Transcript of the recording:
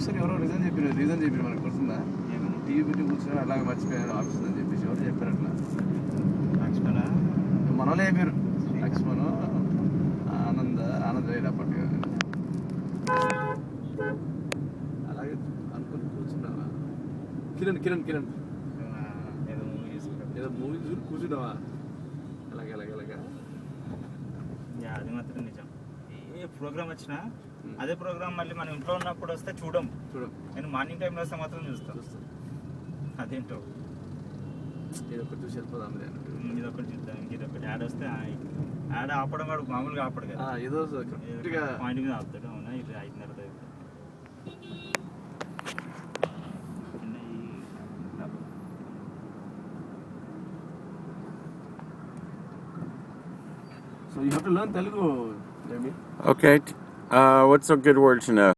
ఒకసారి ఎవరో రీజన్ చెప్పారు మనకు గుర్తుందా? టీవీ పెట్టి కూర్చొని అలాగే మర్చిపోయారు ఆఫీస్ అని చెప్పేసి ఎవరు చెప్పారు అట్లా. మన వాళ్ళే చెప్పారు. లక్ష్మణ్ ఆనంద్ రైడ్ అప్పటిగా అలాగే అనుకుని కూర్చున్నావా? కిరణ్ ఏదో మూవీ చూసి కూర్చున్నావా? అలాగే అది మాత్రం నిజం. ఏ ప్రోగ్రామ్ వచ్చినా అదే ప్రోగ్రామ్ మళ్ళీ మనం ఇంట్లో ఉన్నప్పుడు వస్తే చూడం. నేను మార్నింగ్ టైంలో వస్తే మాత్రం చూస్తాను. అదేంటో ఇదొకటి చూసి వెళ్ళిపోదాం. ఇదొకటి చూద్దాం, ఇంకొకటి యాడ్ వస్తే యాడ్ ఆపడం వాడు మామూలుగా ఆపడు కదా, ఏదో పాయింట్ మీద ఆపుతాడు. అవునా, ఇది 5:30 So you have to learn Telugu, Jamie. Okay. What's a good word to know?